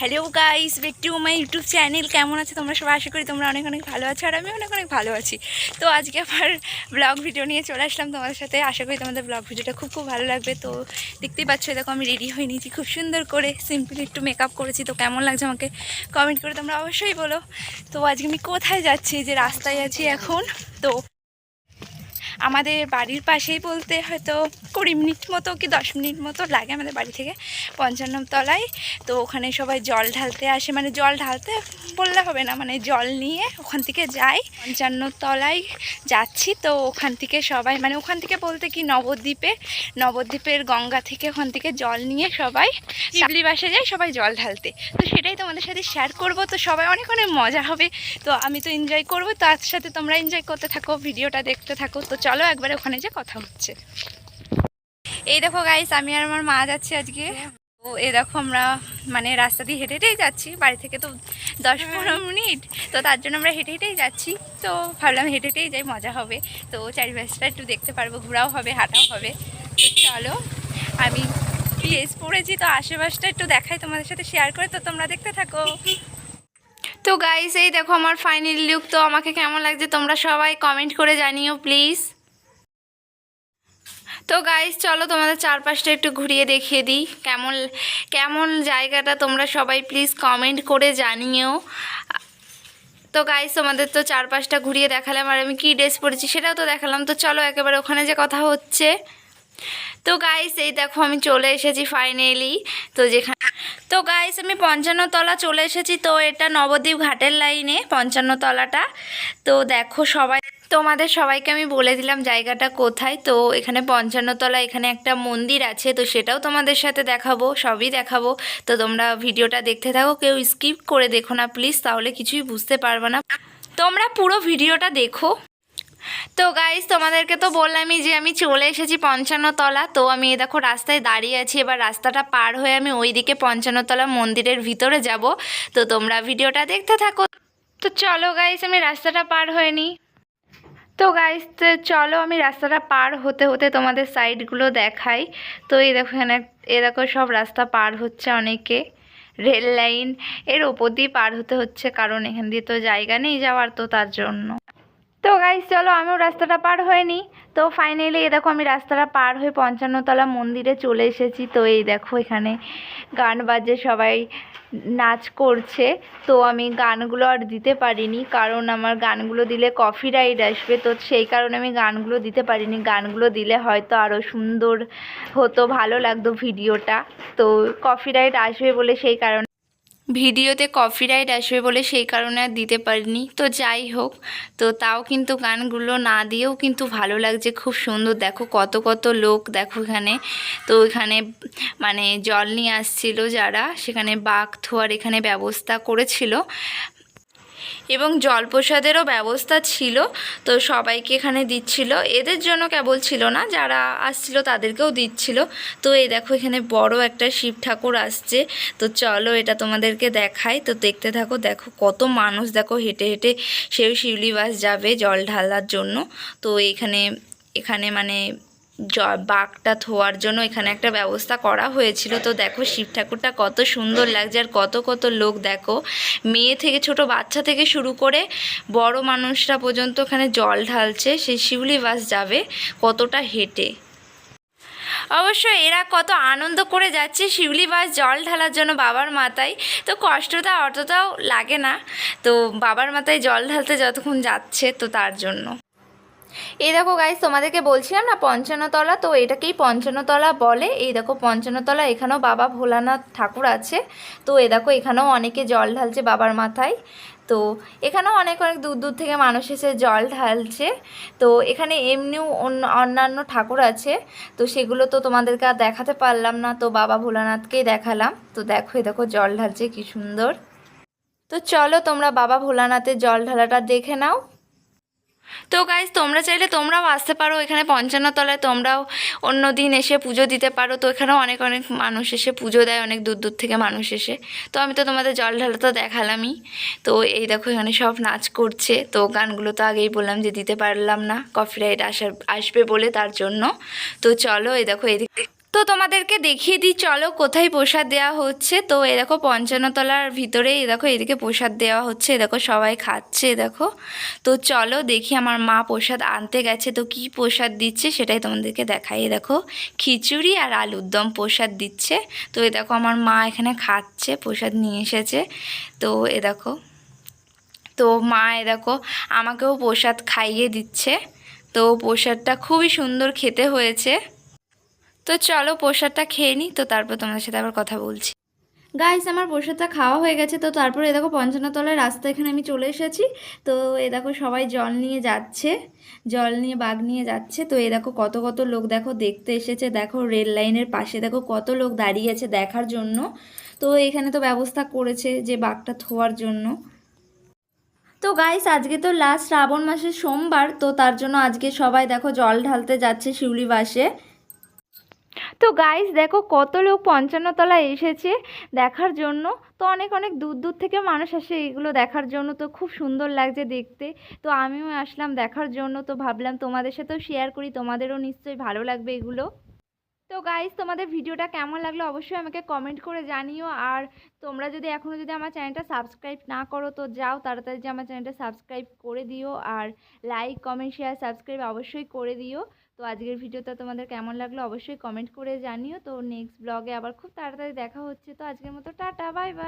Hello guys, back to my YouTube channel. কেমন আছে তোমরা সবাই? আশা করি তোমরা অনেক অনেক ভালো আছো, আর আমি অনেক অনেক ভালো আছি। তো আজকে আবার ব্লগ ভিডিও নিয়ে চলে আসলাম তোমাদের সাথে। আশা করি তোমাদের ব্লগ ভিডিওটা খুব খুব ভালো লাগবে। তো দেখতেই পাচ্ছ, দেখো আমি রেডি হয়ে নিয়েছি খুব সুন্দর করে, সিম্পলি একটু মেকআপ করেছি। তো কেমন লাগছে আমাকে কমেন্ট করে তোমরা অবশ্যই বলো। তো আজকে আমি কোথায় যাচ্ছি, যে রাস্তায় আছি এখন। তো আমাদের বাড়ির পাশেই বলতে হয়তো 20 মিনিট মতো কি 10 মিনিট মতো লাগে আমাদের বাড়ি থেকে 55 তলায়। তো ওখানে সবাই জল ঢালতে আসে, মানে জল ঢালতে বললে হবে না, মানে জল নিয়ে ওখান থেকে যাই। 55 তলায় যাচ্ছি। তো ওখান থেকে সবাই, মানে ওখান থেকে বলতে কি নবদ্বীপের গঙ্গা থেকে ওখান থেকে জল নিয়ে সবাই শিউলি বাসে যায় সবাই জল ঢালতে। তো সেটাই তোমাদের সাথে শেয়ার করব। তো সবাই অনেক অনেক মজা হবে। তো আমি তো এনজয় করবো, তার সাথে তোমরা এনজয় করতে থাকো, ভিডিওটা দেখতে থাকো। তো চলো একবারে ওখানে যে কথা হচ্ছে। এই দেখো গাইস, আমি আর আমার মা যাচ্ছি আজকে। তো এই দেখো আমরা মানে রাস্তা দিয়ে হেঁটে হেঁটেই যাচ্ছি, বাড়ি থেকে তো 10-15 মিনিট। তো তার জন্য আমরা হেঁটে হেঁটেই যাচ্ছি। তো ভাবলাম হেঁটে হেঁটেই যাই, মজা হবে। তো চারিপাশটা একটু দেখতে পারবো, ঘোরাও হবে, হাঁটাও হবে। তো চলো, আমি ড্রেস পরেছি, তো আশেপাশটা একটু দেখাই তোমাদের সাথে শেয়ার করে। তো তোমরা দেখতে থাকো। তো গাইস, এই দেখো আমার ফাইনাল লুক। তো আমাকে কেমন লাগছে তোমরা সবাই কমেন্ট করে জানিও প্লিজ। তো গাইস চলো, তোমাদের চারপাশটা একটু ঘুরিয়ে দেখিয়ে দিই কেমন কেমন জায়গাটা, তোমরা সবাই প্লিজ কমেন্ট করে জানিও। তো গাইস, তোমাদের তো চারপাশটা ঘুরিয়ে দেখালাম, আর আমি কি ড্রেস পরেছি সেটাও তো দেখালাম। তো চলো একেবারে ওখানে যে কথা হচ্ছে। তো গাইস, এই দেখো আমি চলে এসেছি ফাইনালি। তো যেখানে তো গাইস আমি 55 তলা চলে এসেছি। তো এটা নবদ্বীপ ঘাটের লাইনে 55 তলাটা। তো দেখো সবাই, তোমাদের সবাইকে আমি বলে দিলাম জায়গাটা কোথায়। তো এখানে 55 তলা, এখানে একটা মন্দির আছে। তো সেটাও তোমাদের সাথে দেখাবো, সবই দেখাবো। তো তোমরা ভিডিওটা দেখতে থাকো, কেউ স্কিপ করে দেখো না প্লিজ, তাহলে কিছুই বুঝতে পারবে না। তোমরা পুরো ভিডিওটা দেখো। তো গাইস, তোমাদেরকে তো বললামই যে আমি চলে এসেছি 55 তলা। তো আমি দেখো রাস্তায় দাঁড়িয়ে আছি, এবার রাস্তাটা পার হয়ে আমি ওইদিকে 55 তলা মন্দিরের ভিতরে যাব। তো তোমরা ভিডিওটা দেখতে থাকো। তো চলো গাইস, আমি রাস্তাটা পার হয়ে নিই। তো গাইস চলো, আমি রাস্তাটা পার হতে হতে তোমাদের সাইডগুলো দেখাই। তো এই দেখো এখানে, এ দেখো সব রাস্তা পার হচ্ছে অনেকে, রেল লাইন এর ওপর দিয়ে পার হতে হচ্ছে, কারণ এখান দিয়ে তো জায়গা নেই যাওয়ার, তো তার জন্য। তো গাইস চলো, আমিও রাস্তাটা পার হয়ে নিই। তো ফাইনালি এই দেখো আমি রাস্তাটা পার হয়ে 55 তলা মন্দিরে চলে এসেছি। তো এই দেখো এখানে গান বাজে, সবাই নাচ করছে। তো আমি গানগুলো আর দিতে পারিনি, কারণ আমার গানগুলো দিলে কপিরাইট আসবে। তো সেই কারণে আমি গানগুলো দিতে পারিনি। গানগুলো দিলে হয়তো আরও সুন্দর হতো, ভালো লাগতো ভিডিওটা। তো কপিরাইট আসবে বলে, সেই কারণে ভিডিওতে কপিরাইট আসবে বলে সেই কারণে আর দিতে পারিনি। তো যাই হোক, তো তাও কিন্তু গানগুলো না দিয়েও কিন্তু ভালো লাগছে, খুব সুন্দর। দেখো কত কত লোক, দেখো এখানে। তো এখানে মানে জল নিয়ে আসছিল যারা, সেখানে বাঘ থোয়ার এখানে ব্যবস্থা করেছিল, এবং জলপ্রসাদেরও ব্যবস্থা ছিল। তো সবাইকে এখানে দিচ্ছিল, এদের জন্য কেবল ছিল না, যারা আসছিল তাদেরকেও দিচ্ছিল। তো এই দেখো এখানে বড় একটা শিব ঠাকুর আসছে। তো চলো এটা তোমাদেরকে দেখাই, তো দেখতে থাকো। দেখো কত মানুষ, দেখো হেঁটে হেঁটে সেও শিউলি বাস যাবে জল ঢালার জন্য। তো এখানে এখানে মানে বাঘটা থোয়ার জন্য এখানে একটা ব্যবস্থা করা হয়েছিল। তো দেখো শিব ঠাকুরটা কত সুন্দর লাগছে, আর কত কত লোক দেখো, মেয়ে থেকে ছোট বাচ্চা থেকে শুরু করে বড় মানুষরা পর্যন্ত এখানে জল ঢালছে। সেই শিউলি বাস যাবে কতটা হেঁটে। অবশ্য এরা কত আনন্দ করে যাচ্ছে শিউলি বাস জল ঢালার জন্য বাবার মাথায়। তো কষ্টটা অতটাও লাগে না, তো বাবার মাথায় জল ঢালতে যতক্ষণ যাচ্ছে, তো তার জন্য। এই দেখো গাইস, তোমাদেরকে বলছিলাম না 55 তলা, তো এটাকেই 55 তলা বলে। এই দেখো 55 তলা, এখানেও বাবা ভোলানাথ ঠাকুর আছে। তো এই দেখো এখানেও অনেকে জল ঢালছে বাবার মাথায়। তো এখানেও অনেক অনেক দূর দূর থেকে মানুষ এসে জল ঢালছে। তো এখানে এমনিও অন্যান্য ঠাকুর আছে, তো সেগুলো তো তোমাদেরকে আর দেখাতে পারলাম না, তো বাবা ভোলানাথকেই দেখালাম। তো দেখো এই দেখো জল ঢালছে কি সুন্দর। তো চলো তোমরা বাবা ভোলানাথের জল ঢালাটা দেখে নাও। তো গাইজ তোমরা চাইলে তোমরাও আসতে পারো এখানে 55 তলায়, তোমরাও অন্য দিন এসে পুজো দিতে পারো। তো এখানেও অনেক অনেক মানুষ এসে পুজো দেয়, অনেক দূর দূর থেকে মানুষ এসে। তো আমি তো তোমাদের জল ঢালা তো দেখালামই। তো এই দেখো এখানে সব নাচ করছে। তো গানগুলো তো আগেই বললাম যে দিতে পারলাম না, কপিরাইট আসবে বলে, তার জন্য। তো চলো এই দেখো এদিক তো তোমাদেরকে দেখিয়ে দিই চলো কোথায় প্রসাদ দেওয়া হচ্ছে। তো এ দেখো পঞ্চান্নতলার ভিতরে এ দেখো এদিকে প্রসাদ দেওয়া হচ্ছে, এ দেখো সবাই খাচ্ছে এ দেখো। তো চলো দেখি আমার মা প্রসাদ আনতে গেছে, তো কি প্রসাদ দিচ্ছে সেটাই তোমাদেরকে দেখাই। এ দেখো খিচুড়ি আর আলুর দম প্রসাদ দিচ্ছে। তো এ দেখো আমার মা এখানে খাচ্ছে, প্রসাদ নিয়ে এসেছে। তো এ দেখো, তো মা এ দেখো আমাকেও প্রসাদ খাইয়ে দিচ্ছে। তো প্রসাদটা খুবই সুন্দর খেতে হয়েছে। তো চলো প্রসাদটা খেয়ে নিই, তো তারপর তোমাদের সাথে আবার কথা বলছি। গাইস আমার প্রসাদটা খাওয়া হয়ে গেছে। তো তারপরে এ দেখো পঞ্চান্নতলার রাস্তা এখানে আমি চলে এসেছি। তো এ দেখো সবাই জল নিয়ে যাচ্ছে, জল নিয়ে বাগ নিয়ে যাচ্ছে। তো এ দেখো কত কত লোক দেখো দেখতে এসেছে, দেখো রেল লাইনের পাশে দেখো কত লোক দাঁড়িয়ে আছে দেখার জন্য। তো এখানে তো ব্যবস্থা করেছে যে বাগটা থোয়ার জন্য। তো গাইস আজকে তো লাস্ট শ্রাবণ মাসের সোমবার, তো তার জন্য আজকে সবাই দেখো জল ঢালতে যাচ্ছে শিউলি বাসে। তো গাইস দেখো কত লোক পঞ্চান্নতলায় এসেছে দেখার জন্য। তো অনেক অনেক দূর দূর থেকে মানুষ আসে এগুলো দেখার জন্য, তো খুব সুন্দর লাগছে দেখতে। তো আমিও আসলাম দেখার জন্য, তো ভাবলাম তোমাদের সাথেও শেয়ার করি, তোমাদেরও নিশ্চয়ই ভালো লাগবে এগুলো। তো গাইস তোমাদের ভিডিওটা কেমন লাগলো অবশ্যই আমাকে কমেন্ট করে জানিও। আর তোমরা যদি এখনও যদি আমার চ্যানেলটা সাবস্ক্রাইব না করো তো যাও তাড়াতাড়ি যে আমার চ্যানেলটা সাবস্ক্রাইব করে দিও, আর লাইক কমেন্ট শেয়ার সাবস্ক্রাইব অবশ্যই করে দিও। তো আজকের ভিডিওটা তোমাদের কেমন লাগলো অবশ্যই কমেন্ট করে জানিও। তো নেক্সট ব্লগে আবার খুব তাড়াতাড়ি দেখা হচ্ছে। তো আজকের মতো টাটা, বাই বাই।